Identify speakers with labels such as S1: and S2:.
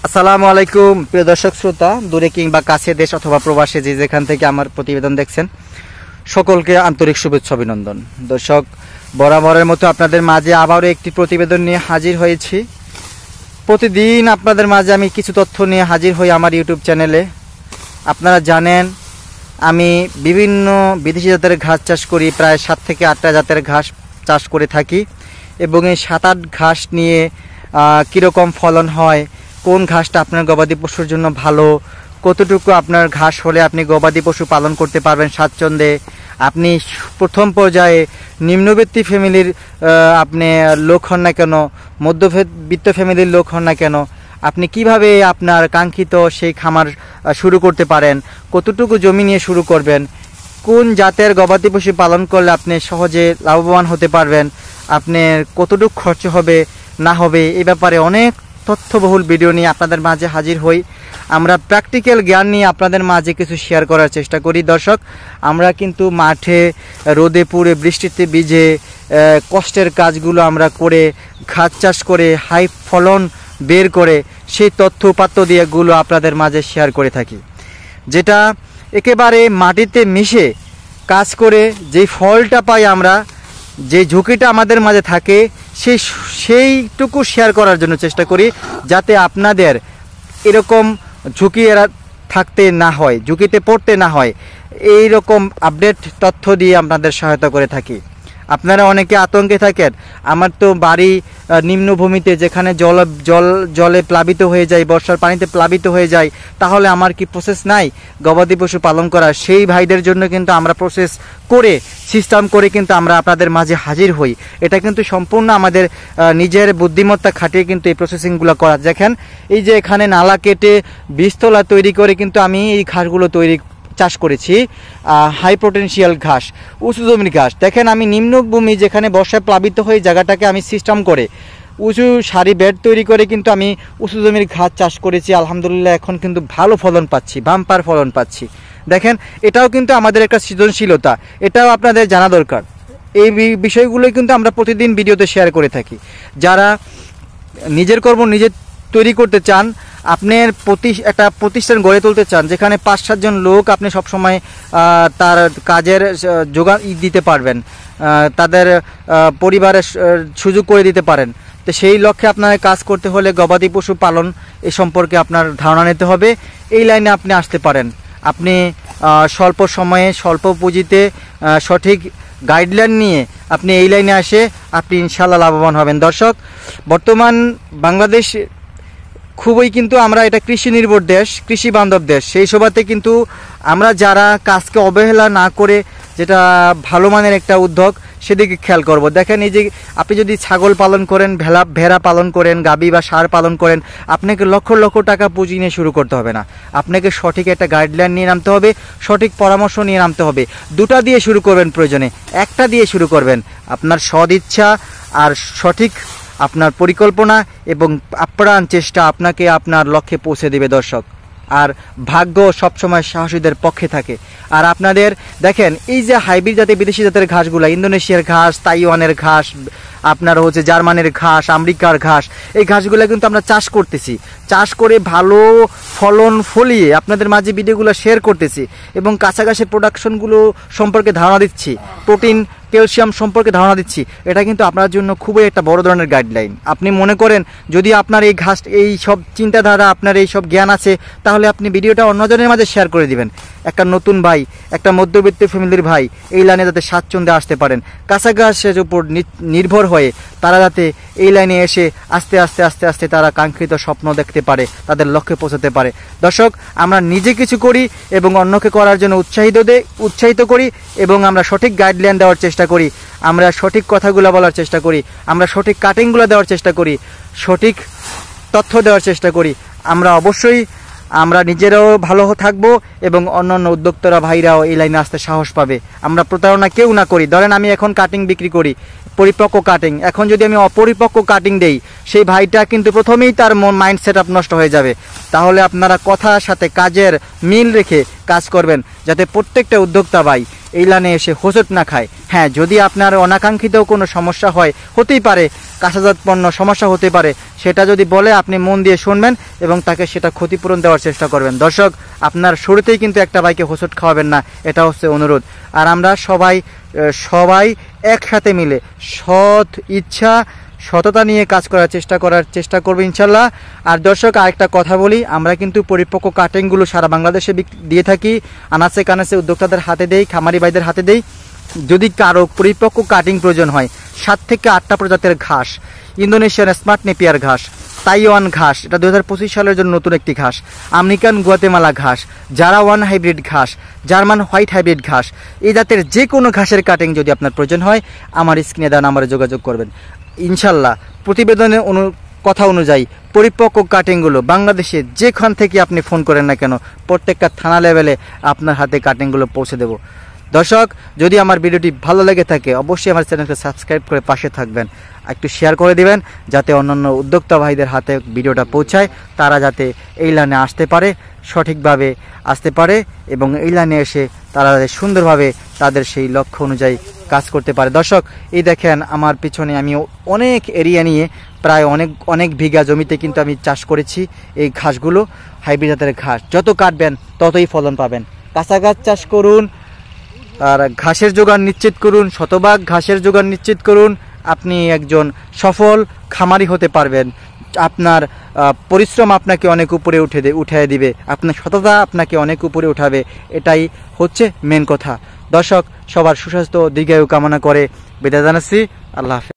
S1: আসসালামু আলাইকুম প্রিয় দর্শক শ্রোতা, দূরে কিংবা কাছে, দেশ অথবা প্রবাসে যে যেখান থেকে আমার প্রতিবেদন দেখছেন, সকলকে আন্তরিক শুভেচ্ছা অভিনন্দন। দর্শক, বরাবরের মতো আপনাদের মাঝে আবারও একটি প্রতিবেদন নিয়ে হাজির হয়েছি। প্রতিদিন আপনাদের মাঝে আমি কিছু তথ্য নিয়ে হাজির হই আমার ইউটিউব চ্যানেলে। আপনারা জানেন আমি বিভিন্ন বিদেশি জাতের ঘাস চাষ করি, প্রায় 7 থেকে 8টা জাতের ঘাস চাষ করে থাকি এবং এই 7-8 ঘাস নিয়ে কীরকম ফলন হয়, কোন ঘাসটা আপনার গবাদি পশুর জন্য ভালো, কতটুকু আপনার ঘাস হলে আপনি গবাদি পশু পালন করতে পারবেন স্বাচ্ছন্দ্যে, আপনি প্রথম পর্যায়ে নিম্নবিত্ত ফ্যামিলির আপনি লোক হন না কেন, মধ্যবিত্ত ফ্যামিলির লোক হন না কেন, আপনি কিভাবে আপনার কাঙ্ক্ষিত সেই খামার শুরু করতে পারেন, কতটুকু জমি নিয়ে শুরু করবেন, কোন জাতের গবাদি পশু পালন করলে আপনি সহজে লাভবান হতে পারবেন, আপনার কতটুকু খরচ হবে না হবে, এই ব্যাপারে অনেক তথ্যবহুল ভিডিও নিয়ে আপনাদের মাঝে হাজির হই। আমরা প্র্যাকটিক্যাল জ্ঞান নিয়ে আপনাদের মাঝে কিছু শেয়ার করার চেষ্টা করি। দর্শক, আমরা কিন্তু মাঠে রোদে পুড়ে বৃষ্টিতে ভিজে কষ্টের কাজগুলো আমরা করে ঘাস চাষ করে হাই ফলন বের করে সেই তথ্য উপাত্ত দিয়েগুলো আপনাদের মাঝে শেয়ার করে থাকি, যেটা একেবারে মাটিতে মিশে কাজ করে যেই ফলটা পাই আমরা, যে ঝুঁকিটা আমাদের মাঝে থাকে সেইটুকু শেয়ার করার জন্য চেষ্টা করি, যাতে আপনাদের এরকম ঝুঁকি থাকতে না হয়, ঝুঁকিতে পড়তে না হয়। এই রকম আপডেট তথ্য দিয়ে আপনাদের সহায়তা করে থাকি। আপনারা অনেকে আতঙ্কে থাকেন, আমার তো বাড়ি নিম্নভূমিতে, যেখানে জলে প্লাবিত হয়ে যায়, বর্ষার পানিতে প্লাবিত হয়ে যায়, তাহলে আমার কি প্রসেস নাই গবাদি পশু পালন করার? সেই ভাইদের জন্য কিন্তু আমরা প্রসেস করে সিস্টেম করে কিন্তু আমরা আপনাদের মাঝে হাজির হই। এটা কিন্তু সম্পূর্ণ আমাদের নিজের বুদ্ধিমত্তা খাটিয়ে কিন্তু এই প্রসেসিংগুলো করা। দেখেন, এই যে এখানে নালা কেটে বীজতলা তৈরি করে কিন্তু আমি এই ঘাসগুলো চাষ করেছি, হাই পোটেনশিয়াল ঘাস, উঁচু জমির ঘাস। দেখেন, আমি নিম্নভূমি যেখানে বর্ষায় প্লাবিত হয়ে জায়গাটাকে আমি সিস্টেম করে উঁচু সারি বেড তৈরি করে কিন্তু আমি উঁচু জমির ঘাস চাষ করেছি। আলহামদুলিল্লাহ, এখন কিন্তু ভালো ফলন পাচ্ছি, বাম্পার ফলন পাচ্ছি। দেখেন, এটাও কিন্তু আমাদের একটা সৃজনশীলতা, এটাও আপনাদের জানা দরকার। এই বিষয়গুলোই কিন্তু আমরা প্রতিদিন ভিডিওতে শেয়ার করে থাকি। যারা নিজের কর্ম নিজে তৈরি করতে চান, আপনার একটা প্রতিষ্ঠান গড়ে তুলতে চান, যেখানে 5-7 জন লোক আপনি সবসময় তার কাজের যোগান দিতে পারবেন, তাদের পরিবারের সুযোগ করে দিতে পারেন, তো সেই লক্ষ্যে আপনার কাজ করতে হলে গবাদি পশু পালন এ সম্পর্কে আপনার ধারণা নিতে হবে। এই লাইনে আপনি আসতে পারেন। আপনি স্বল্প সময়ে স্বল্প পুঁজিতে সঠিক গাইডলাইন নিয়ে আপনি এই লাইনে আসে আপনি ইনশাল্লাহ লাভবান হবেন। দর্শক, বর্তমান বাংলাদেশ খুবই কিন্তু আমরা এটা কৃষি নির্ভর দেশ, কৃষি বান্ধব দেশ। সেই সভাতে কিন্তু আমরা যারা কাজকে অবহেলা না করে, যেটা ভালো মানের একটা উদ্যোগ, সেদিকে খেয়াল করব। দেখেন, এই যে আপনি যদি ছাগল পালন করেন, ভেড়া পালন করেন, গাবি বা ষাঁড় পালন করেন, আপনাকে লক্ষ লক্ষ টাকা পুঁজি নিয়ে শুরু করতে হবে না। আপনাকে সঠিক একটা গাইডলাইন নিয়ে নামতে হবে, সঠিক পরামর্শ নিয়ে নামতে হবে। 2টা দিয়ে শুরু করবেন, প্রয়োজনে 1টা দিয়ে শুরু করবেন। আপনার সদিচ্ছা আর সঠিক আপনার পরিকল্পনা এবং আপ্রাণ চেষ্টা আপনাকে আপনার লক্ষ্যে পৌঁছে দেবে। দর্শক, আর ভাগ্য সবসময় সাহসীদের পক্ষে থাকে। আর আপনাদের দেখেন, এই যে হাইব্রিড জাতের বিদেশি জাতের ঘাসগুলো, ইন্দোনেশিয়ার ঘাস, তাইওয়ানের ঘাস, আপনার হচ্ছে জার্মানির ঘাস, আমেরিকার ঘাস, এই ঘাসগুলো কিন্তু আমরা চাষ করতেছি, চাষ করে ভালো ফলন ফলিয়ে আপনাদের মাঝে ভিডিওগুলো শেয়ার করতেছি এবং কাছাকাছি প্রোডাকশনগুলো সম্পর্কে ধারণা দিচ্ছি, প্রোটিন ক্যালসিয়াম সম্পর্কে ধারণা দিচ্ছি। এটা কিন্তু আপনার জন্য খুবই একটা বড় ধরনের গাইডলাইন। আপনি মনে করেন যদি আপনার এই ঘাস, এই সব চিন্তাধারা, আপনার এই সব জ্ঞান আছে, তাহলে আপনি ভিডিওটা অন্যজনের মাঝে শেয়ার করে দিবেন। একটা নতুন ভাই, একটা মধ্যবিত্ত ফ্যামিলির ভাই এই লাইনে যাতে স্বাচ্ছন্দ্যে আসতে পারেন, কাছাকাছির উপর নির্ভর হয়ে তারা যাতে এই লাইনে এসে আস্তে আস্তে আস্তে আস্তে তারা কাঙ্ক্ষিত স্বপ্ন দেখতে পারে, তাদের লক্ষ্যে পৌঁছাতে পারে। দর্শক, আমরা নিজে কিছু করি এবং অন্যকে করার জন্য উৎসাহিত করি এবং আমরা সঠিক গাইডলাইন দেওয়ার চেষ্টা করি, আমরা সঠিক কথাগুলো বলার চেষ্টা করি, আমরা সঠিক কাটিংগুলো দেওয়ার চেষ্টা করি, সঠিক তথ্য দেওয়ার চেষ্টা করি। আমরা নিজেরাও ভালো থাকবো এবং অন্যান্য উদ্যোক্তারা ভাইরাও এই লাইনে আসতে সাহস পাবে। আমরা প্রতারণা কেউ না করি। ধরেন, আমি এখন কাটিং বিক্রি করি, পরিপক্ক কাটিং। এখন যদি আমি অপরিপক্ক কাটিং দেই, সেই ভাইটা কিন্তু প্রথমেই তার মাইন্ড সেট আপ নষ্ট হয়ে যাবে। তাহলে আপনারা কথার সাথে কাজের মিল রেখে কাজ করবেন, যাতে প্রত্যেকটা উদ্যোক্তা ভাই এই লাইনে এসে হোঁচট না খায়। হ্যাঁ, যদি আপনার অনাকাঙ্ক্ষিত কোনো সমস্যা হয়, হতেই পারে, কাঁচাজাত পণ্য সমস্যা হতে পারে, সেটা যদি বলে আপনি মন দিয়ে শুনবেন এবং তাকে সেটা ক্ষতিপূরণ দেওয়ার চেষ্টা করবেন। দর্শক, আপনার শুরুতেই কিন্তু একটা বাইকে হোঁচট খাওয়াবেন না, এটা হচ্ছে অনুরোধ। আর আমরা সবাই একসাথে মিলে সৎ ইচ্ছা সততা নিয়ে কাজ করার চেষ্টা করবো ইনশাল্লাহ। আর দর্শক, আরেকটা কথা বলি, আমরা কিন্তু পরিপক্ক কাটিংগুলো সারা বাংলাদেশে দিয়ে থাকি, আনাচে কানাচে উদ্যোক্তাদের হাতে দেই, খামারি ভাইদের হাতে দেই। যদি কারো পরিপক্ক কাটিং প্রয়োজন হয়, 7 থেকে 8টা প্রজাতির ঘাস, ইন্দোনেশিয়ান স্মার্ট নেপিয়ার ঘাস, তাইওয়ান ঘাস, এটা 2025 সালের জন্য নতুন একটি ঘাস, আমেরিকান গুয়াতেমালা ঘাস, জারা ওয়ান হাইব্রিড ঘাস, জার্মান হোয়াইট হাইব্রিড ঘাস, এই জাতের যে কোনো ঘাসের কাটিং যদি আপনার প্রয়োজন হয়, আমার স্ক্রিনে দেওয়া নাম্বারে যোগাযোগ করবেন। ইনশাল্লাহ প্রতিবেদনের কথা অনুযায়ী পরিপক্ক কাটিংগুলো বাংলাদেশে যেখান থেকে আপনি ফোন করেন না কেন, প্রত্যেকটা থানা লেভেলে আপনার হাতে কাটিংগুলো পৌঁছে দেব। দর্শক, যদি আমার ভিডিওটি ভালো লেগে থাকে অবশ্যই আমার চ্যানেলকে সাবস্ক্রাইব করে পাশে থাকবেন, একটু শেয়ার করে দিবেন যাতে অন্যান্য উদ্যোক্তা ভাইদের হাতে ভিডিওটা পৌঁছায়, তারা যাতে এই লাইনে আসতে পারে, সঠিকভাবে আসতে পারে এবং এই লাইনে এসে তারা সুন্দরভাবে তাদের সেই লক্ষ্য অনুযায়ী কাজ করতে পারে। দর্শক, এই দেখেন আমার পিছনে আমি অনেক এরিয়া নিয়ে প্রায় অনেক বিঘা জমিতে কিন্তু আমি চাষ করেছি এই ঘাসগুলো, হাইব্রিড জাতের ঘাস। যত কাটবেন ততই ফলন পাবেন। কাঁচা ঘাস চাষ করুন আর ঘাসের যোগান নিশ্চিত করুন, শতভাগ ঘাসের যোগান নিশ্চিত করুন, আপনি একজন সফল খামারি হতে পারবেন। আপনার পরিশ্রম আপনাকে অনেক উপরে উঠিয়ে দিবে, আপনার সততা আপনাকে অনেক উপরে উঠাবে, এটাই হচ্ছে মেন কথা। দর্শক, সবার সুস্বাস্থ্য দীর্ঘায়ু কামনা করে বিদায় জানাচ্ছি। আল্লাহ হাফেজ।